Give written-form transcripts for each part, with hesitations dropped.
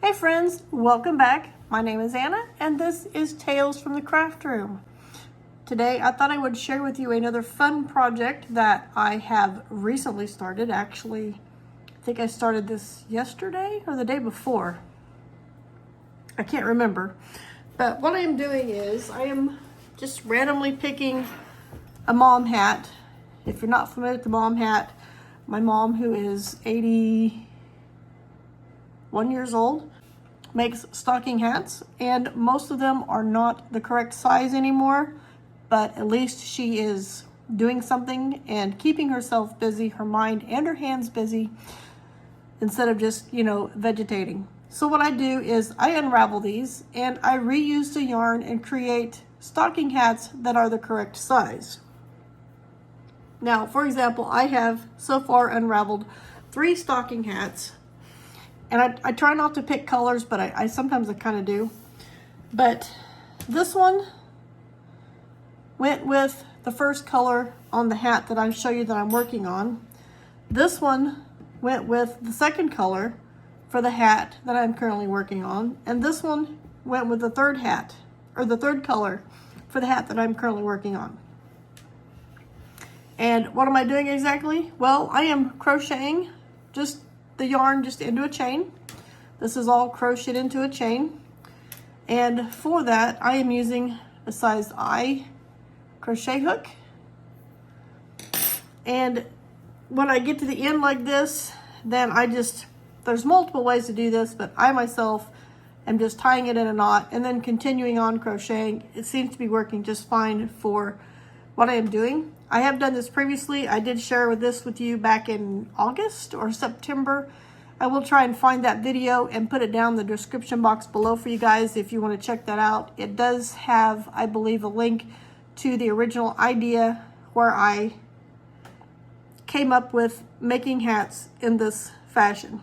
Hey friends, welcome back. My name is Anna and this is Tales from the Craft Room. Today I thought I would share with you another fun project that I have recently started. Actually, I think I started this yesterday or the day before. I can't remember. But what I am doing is I am just randomly picking a mom hat. If you're not familiar with the mom hat, my mom, who is 81 years old, makes stocking hats, and most of them are not the correct size anymore, but at least she is doing something and keeping herself busy, her mind and her hands busy, instead of just, vegetating. So what I do is I unravel these and I reuse the yarn and create stocking hats that are the correct size. Now, for example, I have so far unraveled 3 stocking hats. And I try not to pick colors, but I sometimes I kind of do. But this one went with the first color on the hat that I show you that I'm working on. This one went with the second color for the hat that I'm currently working on. And this one went with the third hat, or the third color for the hat that I'm currently working on. And what am I doing exactly? Well, I am crocheting just the yarn just into a chain. This is all crocheted into a chain. And for that, I am using a size I crochet hook. And when I get to the end like this, then there's multiple ways to do this, but I myself am just tying it in a knot and then continuing on crocheting. It seems to be working just fine for what I am doing. I have done this previously. I did share this with you back in August or September. I will try and find that video and put it down in the description box below for you guys if you want to check that out. It does have, I believe, a link to the original idea where I came up with making hats in this fashion.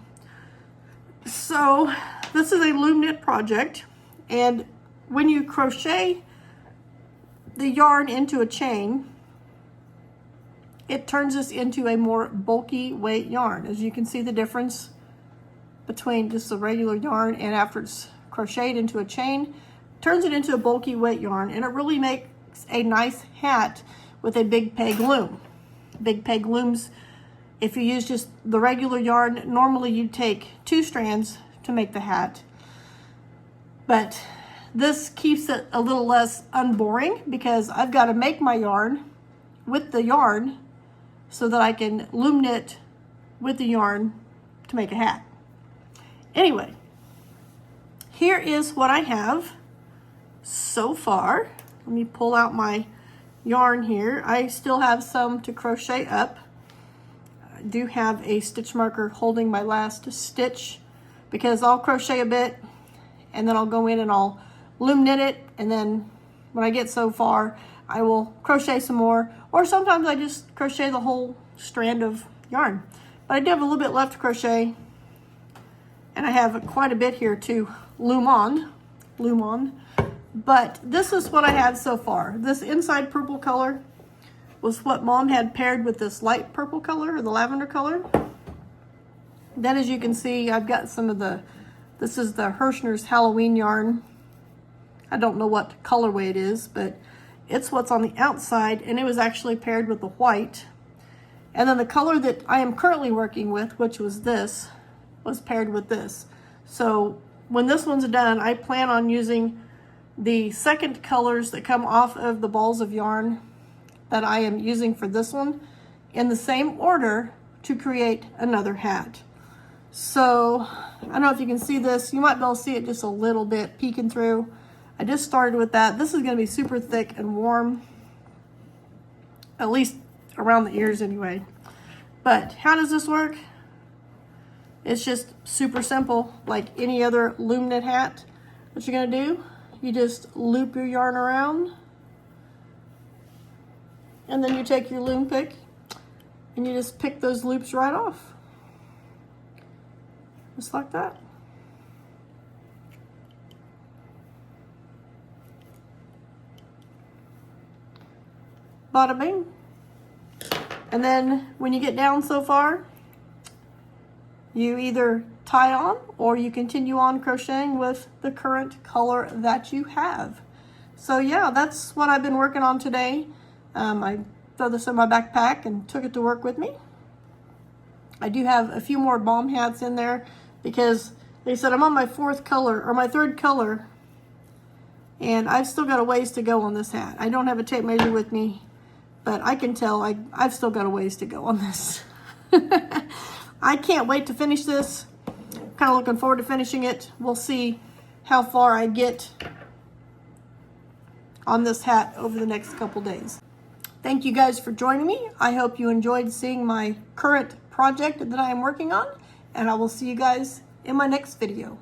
So this is a loom knit project, and when you crochet the yarn into a chain, it turns this into a more bulky weight yarn. As you can see the difference between just the regular yarn and after it's crocheted into a chain, turns it into a bulky weight yarn, and it really makes a nice hat with a big peg loom. Big peg looms, if you use just the regular yarn, normally you take 2 strands to make the hat. But this keeps it a little less unboring because I've got to make my yarn with the yarn so that I can loom knit with the yarn to make a hat. Anyway, here is what I have so far. Let me pull out my yarn here. I still have some to crochet up. I do have a stitch marker holding my last stitch because I'll crochet a bit and then I'll go in and I'll loom knit it, and then when I get so far I will crochet some more, or sometimes I just crochet the whole strand of yarn. But I do have a little bit left to crochet, and I have quite a bit here to loom on. But this is what I have so far. This inside purple color was what Mom had paired with this light purple color, or the lavender color. Then, as you can see, I've got some of this is the Hirschner's Halloween yarn. I don't know what colorway it is, but it's what's on the outside, and it was actually paired with the white. And then the color that I am currently working with, which was this, was paired with this. So when this one's done, I plan on using the second colors that come off of the balls of yarn that I am using for this one in the same order to create another hat. So I don't know if you can see this. You might be able to see it just a little bit peeking through. I just started with that. This is going to be super thick and warm, at least around the ears anyway. But how does this work? It's just super simple, like any other loom knit hat. What you're going to do, you just loop your yarn around, and then you take your loom pick and you just pick those loops right off. Just like that. Bada bing. And then when you get down so far, you either tie on, or you continue on crocheting with the current color that you have. So yeah, that's what I've been working on today. I threw this in my backpack and took it to work with me. I do have a few more bomb hats in there because they said I'm on my fourth color or my third color, and I've still got a ways to go on this hat. I don't have a tape measure with me, but I can tell I've still got a ways to go on this. I can't wait to finish this. Kind of looking forward to finishing it. We'll see how far I get on this hat over the next couple days. Thank you guys for joining me. I hope you enjoyed seeing my current project that I am working on, and I will see you guys in my next video.